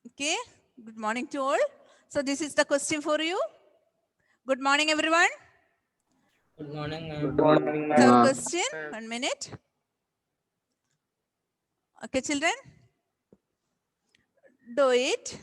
Okay, good morning to all. So this is the question for you. Good morning, everyone. Good morning, ma'am. Good morning, Third ma'am. question, 1 minute. Okay, children, do it.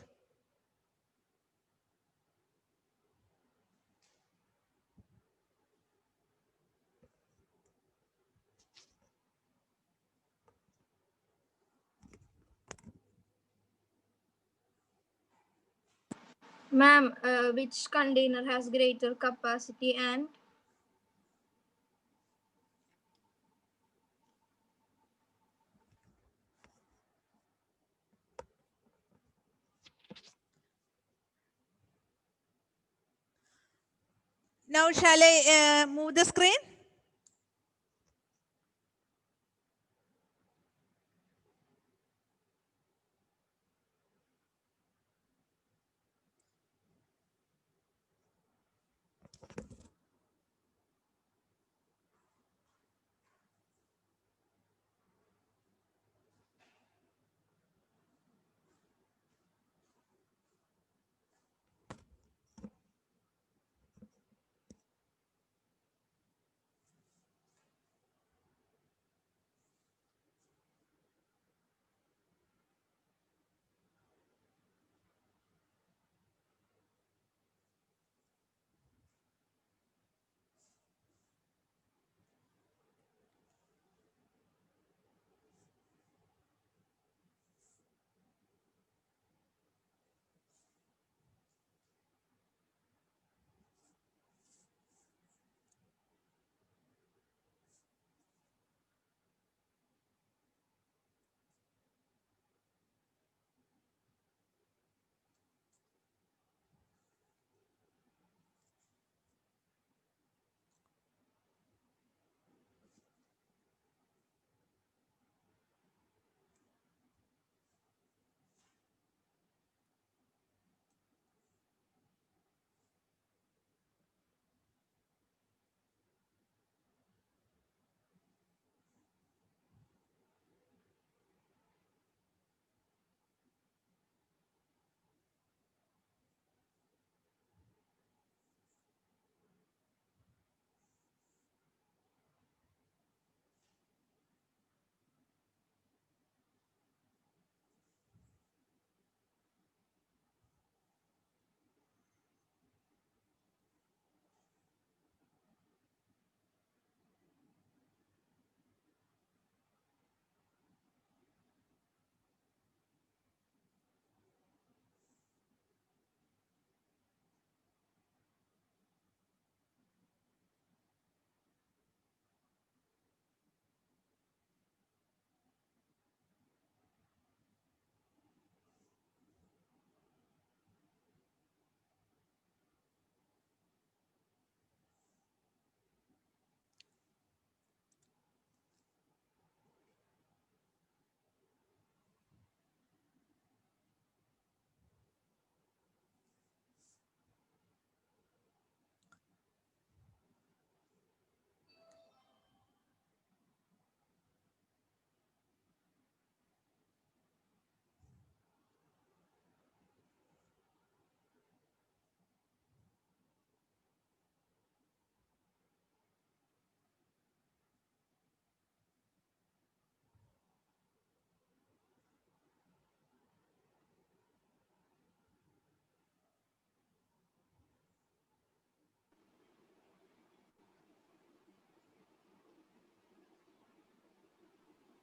Ma'am, which container has greater capacity and Now shall I move the screen?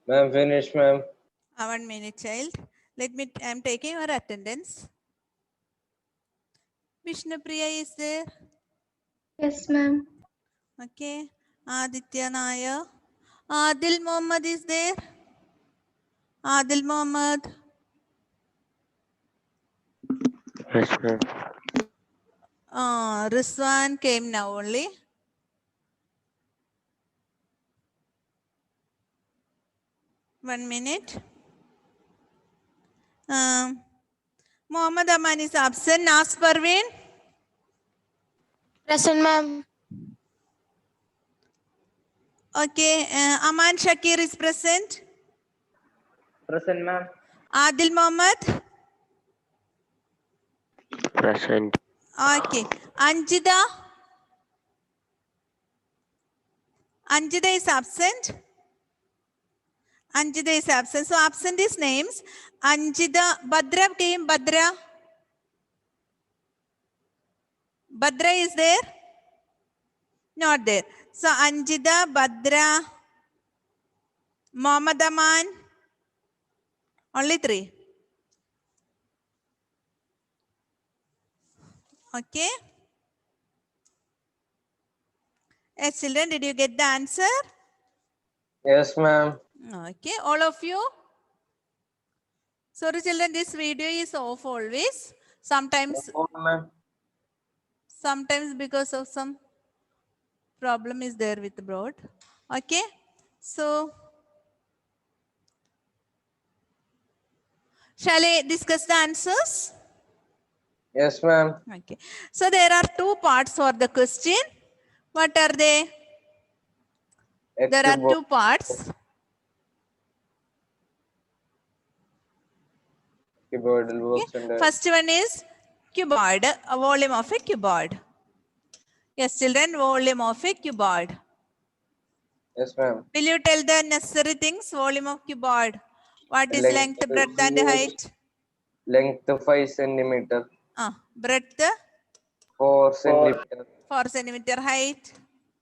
Ma'am, finish, ma'am. 1 minute, child. I'm taking your attendance. Vishnu Priya is there. yes, ma'am. Okay. Aditya Nair. Adil Mohammed is there. Adil Mohammed. Yes, ma'am. Rizwan came now only. One minute. Mohammed Aman is absent. Nas Parveen. Present, ma'am. Okay. Aman Shakir is present. Present, ma'am. Adil Mohammed. Present. Okay. Anjita? Anjita is absent. Anjita is absent. So absent is names. Anjita. Bhadra came. Bhadra. Bhadra is there? Not there. So Anjita, Bhadra, Mohammad Aman. Only 3. Okay. Yes, children, did you get the answer? Yes, ma'am. Okay, all of you. Sorry, children, this video is off always. Sometimes Ma'am. because of some problem is there with the broad. Okay, so shall I discuss the answers? Yes, ma'am. Okay, so there are 2 parts for the question. What are they? There are 2 parts. Cuboidal works under. First one is cuboid, a volume of a cuboid. Yes, children, volume of a cuboid. Yes, ma'am. Will you tell the necessary things? Volume of cuboid. What is length, breadth, and height? Length 5 centimeter. Breadth? 4 centimeter. 4 centimeter. Height?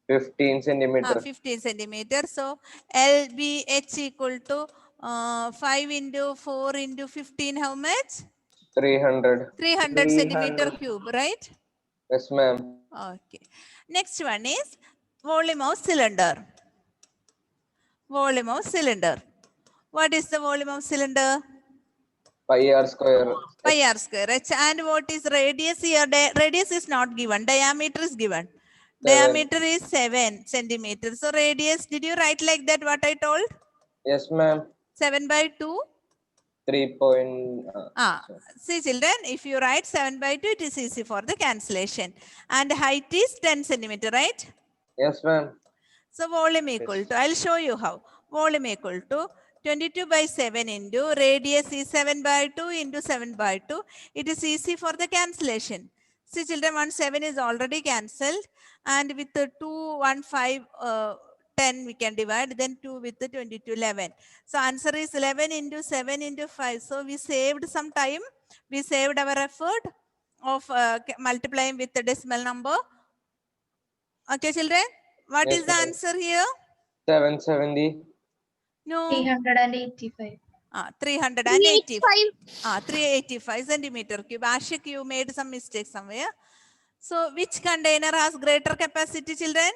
15 centimeter. 15 centimeter. So LBH equal to 5 into 4 into 15. How much? 300. 300 centimeter cube, right? Yes, ma'am. Okay. Next one is volume of cylinder. Volume of cylinder. What is the volume of cylinder? Pi r square. Pi r square. H. And what is radius here? Radius is not given. Diameter is given. 7. Diameter is 7 centimeters. So radius, did you write like that what I told? Yes, ma'am. 7 by 2? 3. See children, if you write 7 by 2, it is easy for the cancellation. And height is 10 centimeter, right? Yes, ma'am. So volume equal to, I'll show you how. Volume equal to 22 by 7 into radius is 7 by 2 into 7 by 2. It is easy for the cancellation. See children, 1 7 is already cancelled, and with the 2 1 5 10 we can divide, then 2 with the 22 11. So answer is 11 into 7 into 5. So we saved some time. We saved our effort of multiplying with the decimal number. Okay children, what Yes, is the ma'am. answer here? 770. No. 385. 385. 385 centimeter cube. Ashik, you made some mistake somewhere. So which container has greater capacity, children?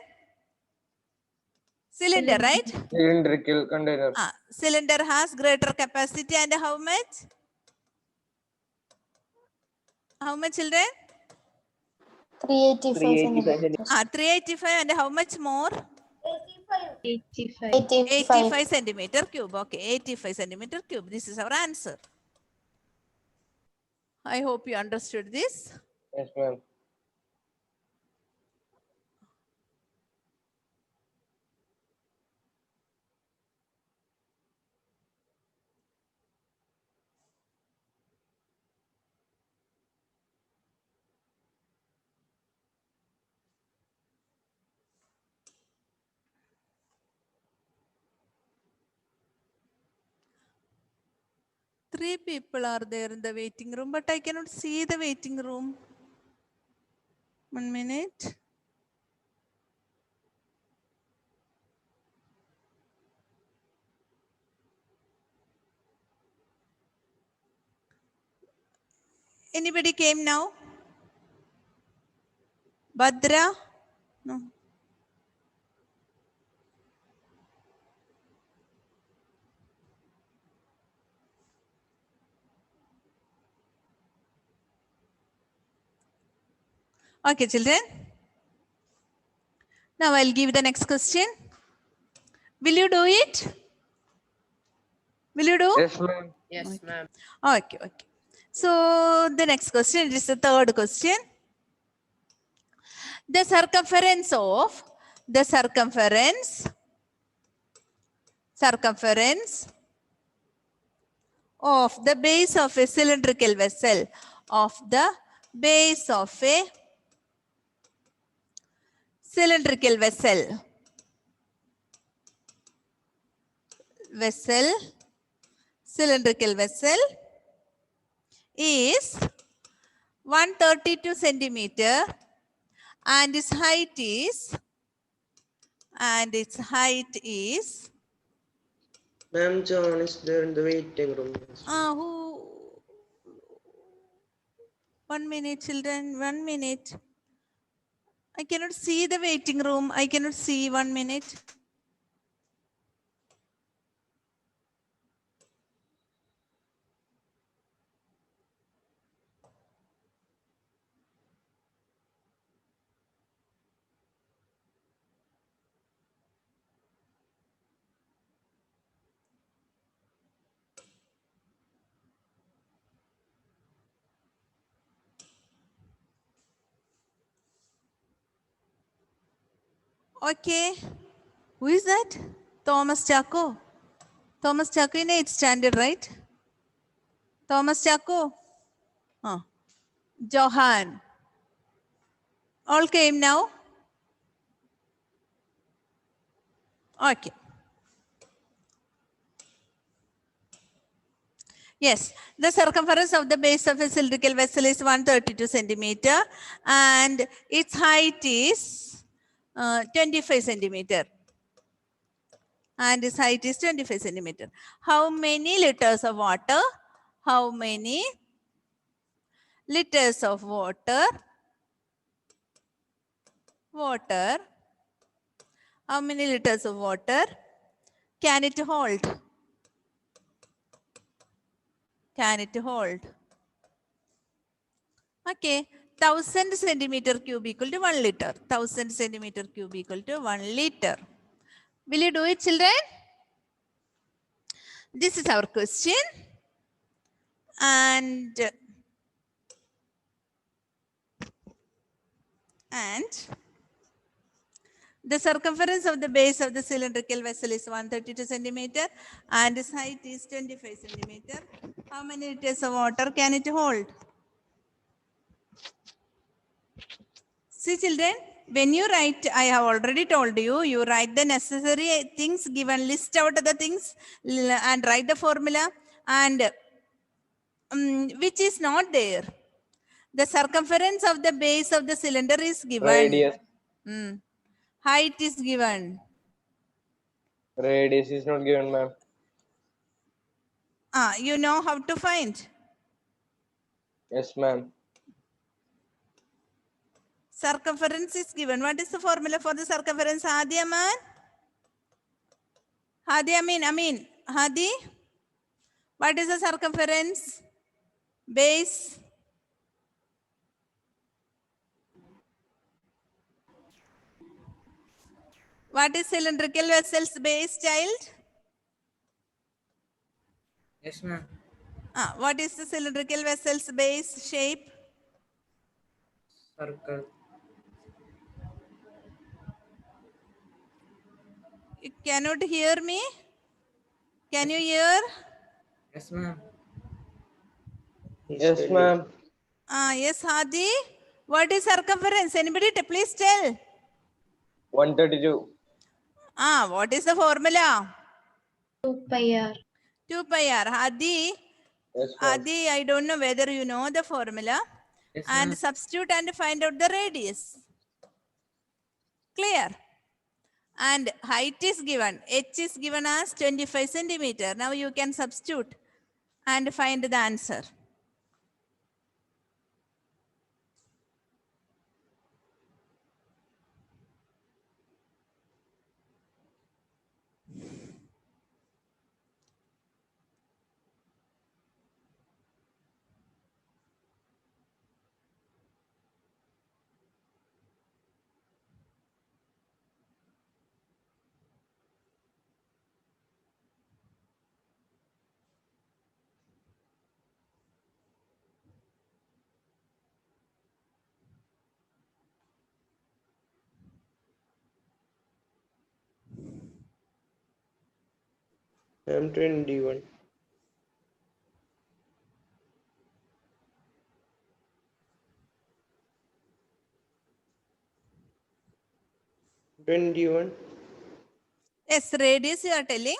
Cylinder, right? Cylindrical container. Cylinder has greater capacity, and how much? How much, children? 385. 385, and how much more? 85. 85 centimeter cube. Okay, 85 centimeter cube. This is our answer. I hope you understood this. Yes, ma'am. Three people are there in the waiting room, but I cannot see the waiting room. 1 minute. Anybody came now? Bhadra? No. Okay, children. Now I'll give the next question. Will you do it? Will you do? Yes, ma'am. Yes, ma'am. Okay, okay. So the next question is the third question. The circumference of the base of a cylindrical vessel, of the base of a cylindrical vessel. Cylindrical vessel is 132 centimeter and its height is Ma'am, John is there in the waiting room. who 1 minute children, 1 minute. I cannot see the waiting room. I cannot see 1 minute. Okay. Who is that? Thomas Chaco. Thomas Chaco in 8th standard, right? Thomas Chaco. Johan. All came now? Okay. Yes, the circumference of the base of a cylindrical vessel is 132 centimeter and its height is 25 centimeter. And its height is 25 centimeter. How many liters of water? How many liters of water? How many liters of water can it hold? Okay, 1000 centimeter cube equal to 1 liter. 1000 centimeter cube equal to 1 liter. Will you do it, children? This is our question. And the circumference of the base of the cylindrical vessel is 132 centimeter and its height is 25 centimeter. How many liters of water can it hold? See, children, when you write, I have already told you, you write the necessary things given, list out the things and write the formula, and which is not there. The circumference of the base of the cylinder is given. Radius. Height is given. Radius is not given, ma'am. You know how to find. Yes, ma'am. Circumference is given. What is the formula for the circumference? Hadi Aman? Hadi Amin. Hadi? What is the circumference? Base? What is cylindrical vessel's base, child? Yes, ma'am. What is the cylindrical vessel's base shape? Circle. You cannot hear me? Can you hear? Yes, ma'am. Yes, ma'am. Yes, Hadi. What is circumference? Anybody please tell. 132. What is the formula? 2 pi r. 2 pi r. Hadi. Yes, ma'am. Adi, I don't know whether you know the formula. Yes, And ma'am. substitute and find out the radius. Clear? And height is given. H is given as 25 centimeter. Now you can substitute and find the answer. I'm 21. 21. Yes, radius you are telling.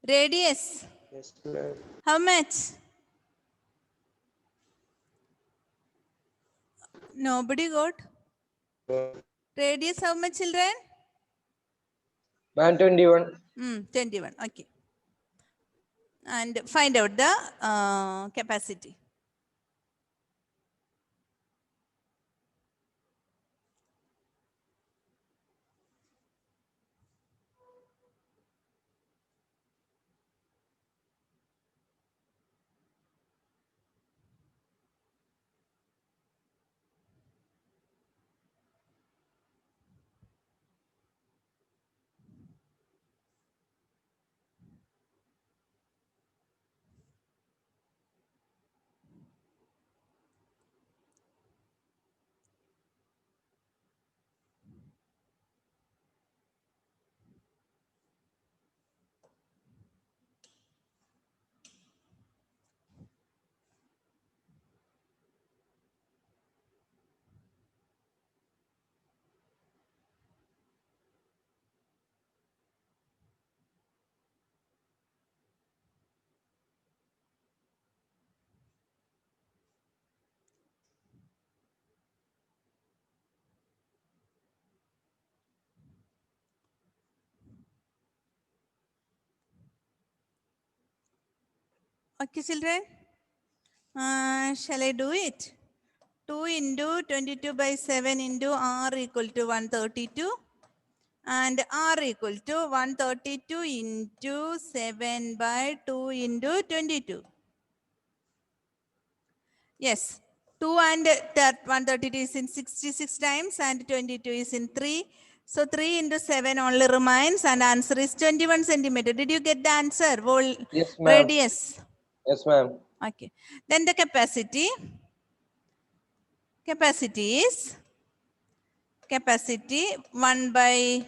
Radius. Yes, ma'am. How much? Nobody got. Radius how much, children? Ma'am, 21. 21. Okay. And find out the capacity. Okay, children. Shall I do it? 2 into 22 by 7 into R equal to 132. And R equal to 132 into 7 by 2 into 22. Yes. 2 and 132 is in 66 times and 22 is in 3. So 3 into 7 only remains and answer is 21 centimeter. Did you get the answer? Yes, ma'am. Radius. Yes, ma'am. Okay. Then the capacity. Capacity is 1 by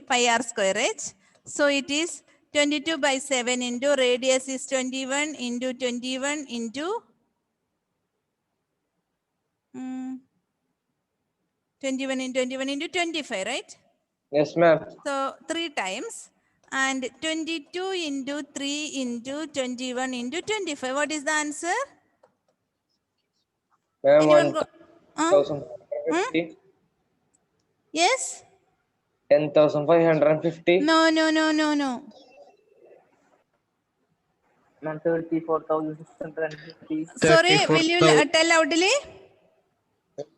pi r square h. So it is 22 by 7 into radius is 21 into 21 into 21 into 21 into 25, right? Yes, ma'am. So 3 times and 22 into 3 into 21 into 25. What is the answer? Ma'am, Anyone go? 1,550. Yes? 10,550. No, no, no, no, no. Ma'am, 34,650. Sorry, will you tell loudly?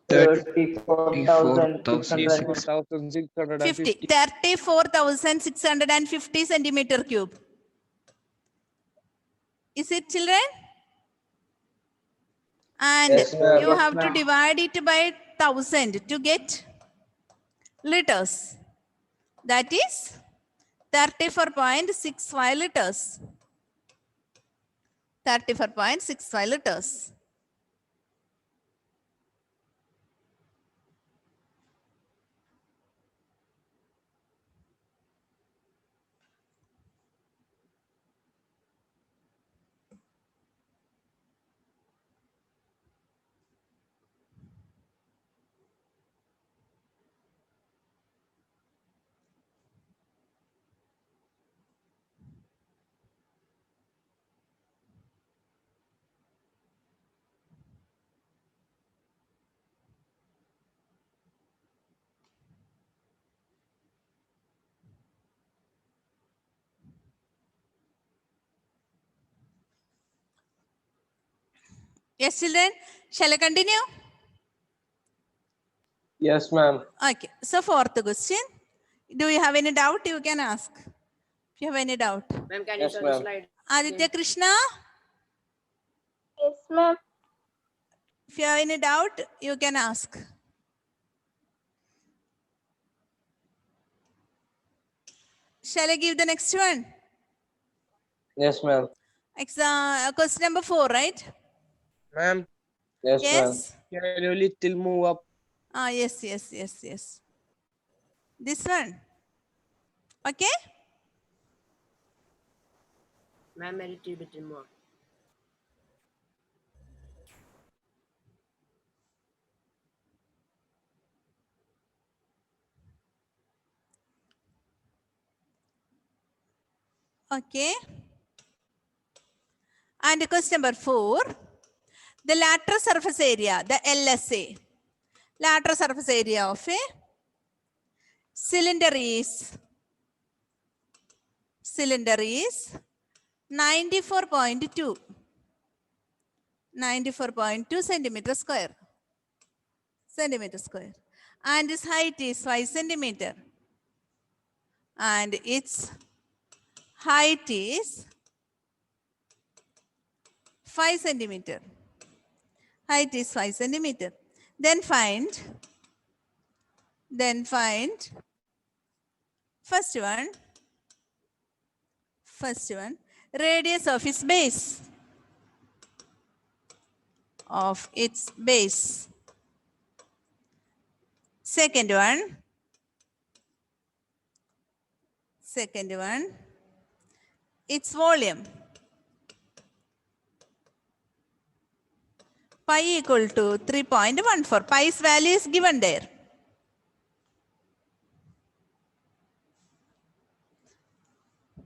34,650. 50. 34,650. 34,650 centimeter cube. Is it, children? And Yes, ma'am. you have to ma'am. divide it by 1000 to get liters. That is 34.65 liters. 34.65 liters. Yes, children. Shall I continue? Yes, ma'am. Okay. So fourth question. Do you have any doubt? You can ask. If you have any doubt. Ma'am, can Yes, ma'am. Aditya Krishna, Yes, ma'am. if you have any doubt, you can ask. Shall I give the next one? Yes, ma'am. Question number 4, right? Ma'am, Yes, ma'am. Yes. can you little move up? Yes, yes, yes, yes. This one. Okay? Ma'am, a little bit more. Okay. And question number 4. The lateral surface area, the LSA. Lateral surface area of a cylinder is 94.2 centimeter square. And its height is 5 centimeter. And its height is 5 centimeter. Height is 5 centimeter. Then find first one, radius of its base. Second one, its volume. Pi equal to 3.14. Pi's value is given there.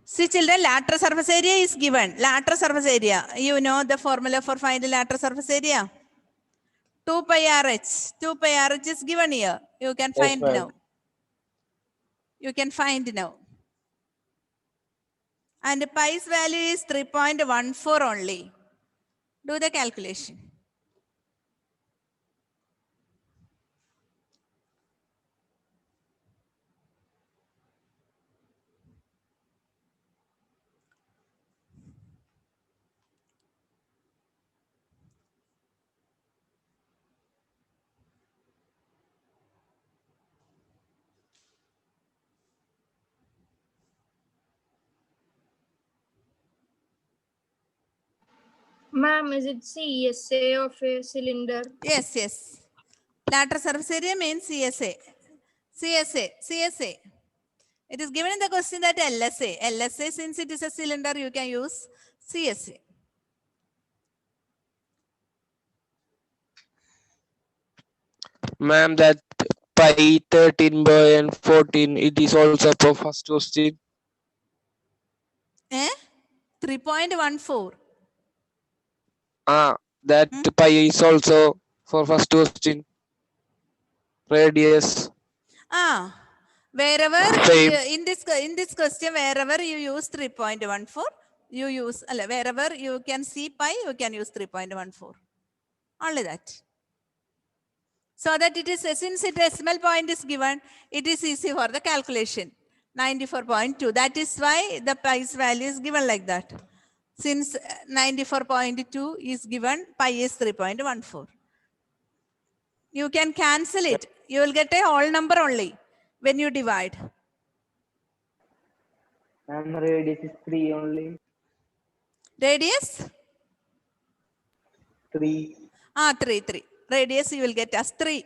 See children, lateral surface area is given. Lateral surface area. You know the formula for finding lateral surface area. 2 pi RH. 2 pi RH is given here. You can Yes, find ma'am. now. You can find now. And pi's value is 3.14 only. Do the calculation. Ma'am, is it CSA of a cylinder? Yes. Lateral surface area means CSA. It is given in the question that LSA. LSA, since it is a cylinder, you can use CSA. Ma'am, that pi 13 by and 14, it is also for first question. 3.14. That pi is also for first question. Radius. Wherever Same. in this question, wherever you use 3.14, you use wherever you can see pi, you can use 3.14. Only that. So that it is, since the decimal point is given, it is easy for the calculation. 94.2. That is why the pi's value is given like that. Since 94.2 is given, pi is 3.14. You can cancel it. You will get a whole number only when you divide. And radius is 3 only. Radius? 3. 3. Radius you will get as 3.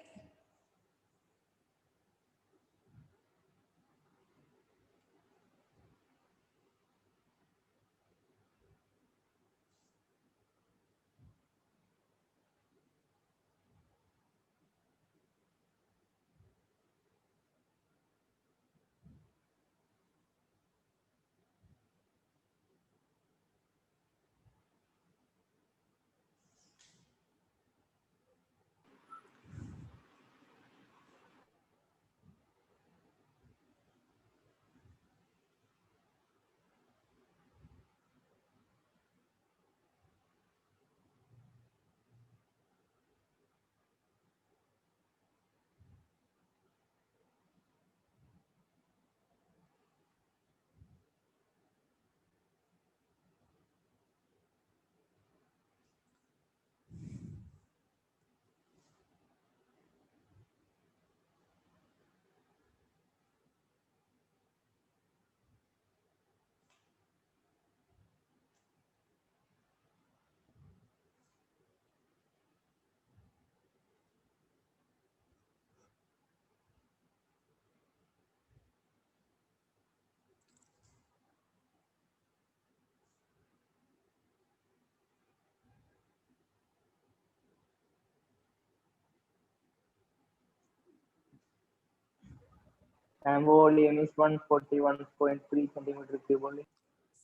And volume is 141.3 centimeter cube only.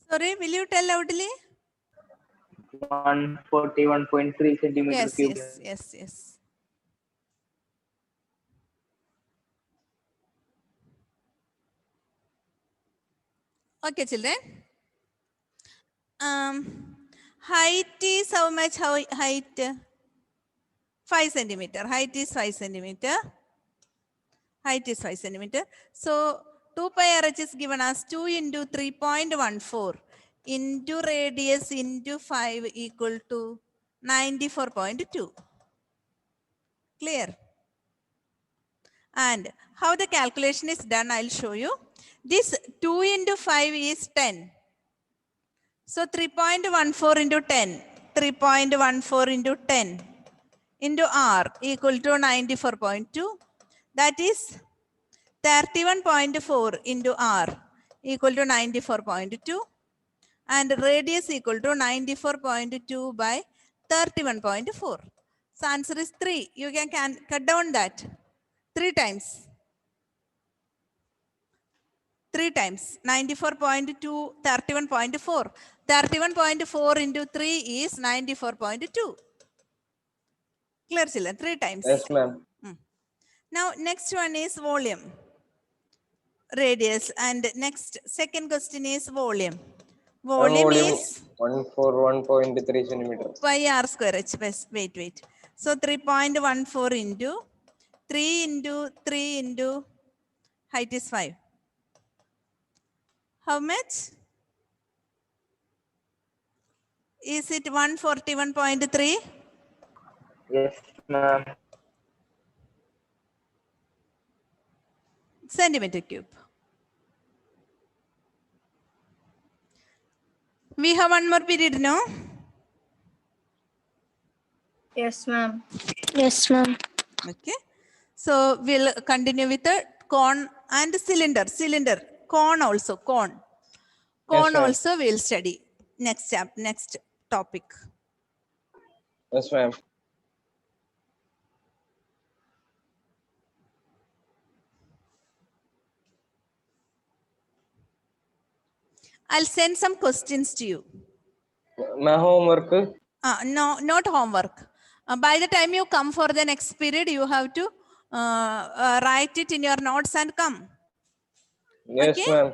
Sorry, will you tell loudly? 141.3 centimeter Yes, cube. yes. Okay, children. Height is how much? Height? 5 centimeter. Height is 5 centimeter. Height is 5 centimeter. So 2 pi RH is given as 2 into 3.14 into radius into 5 equal to 94.2. Clear? And how the calculation is done, I'll show you. This 2 into 5 is 10. So 3.14 into 10. 3.14 into 10 into R equal to 94.2. That is 31.4 into R equal to 94.2. And radius equal to 94.2 by 31.4. So answer is 3. You can cut down that 3 times. 3 times 94.2, 31.4. 31.4 into 3 is 94.2. Clear, children? 3 times. Yes, ma'am. Now next one is volume, radius, and next second question is volume. Volume is 141.3 centimeter. pi r square h. Wait. So 3.14 into 3 into height is 5. How much? Is it 141.3? Yes, ma'am. Centimeter cube. We have one more period, no? Yes, ma'am. Yes, ma'am. Okay. So we'll continue with the cone and cylinder. Cone also, cone. Cone ma'am. also we'll study. Next topic. Yes, ma'am. I'll send some questions to you. My homework. No, not homework. By the time you come for the next period, you have to write it in your notes and come. Yes, Okay? ma'am.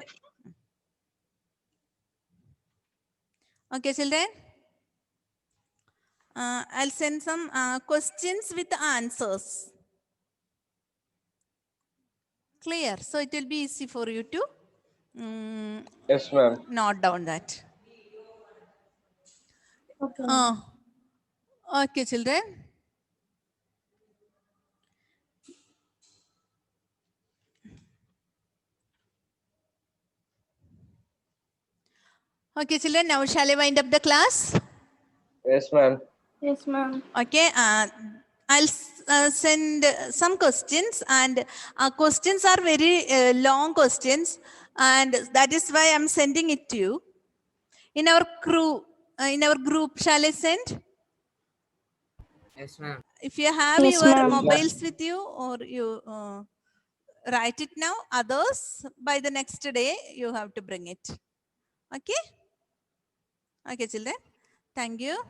Okay, children. I'll send some questions with answers. Clear? So it will be easy for you to Yes, ma'am. note down that. Okay. Okay, children. Okay, children. Now shall I wind up the class? Yes, ma'am. Yes, ma'am. Okay. I'll send some questions, and questions are very long questions, and that is why I'm sending it to you. In our group, shall I send? Yes, ma'am. If you have Yes, your ma'am. mobiles with you, or you write it now. Others, by the next day, you have to bring it. Okay? Okay, children. Thank you.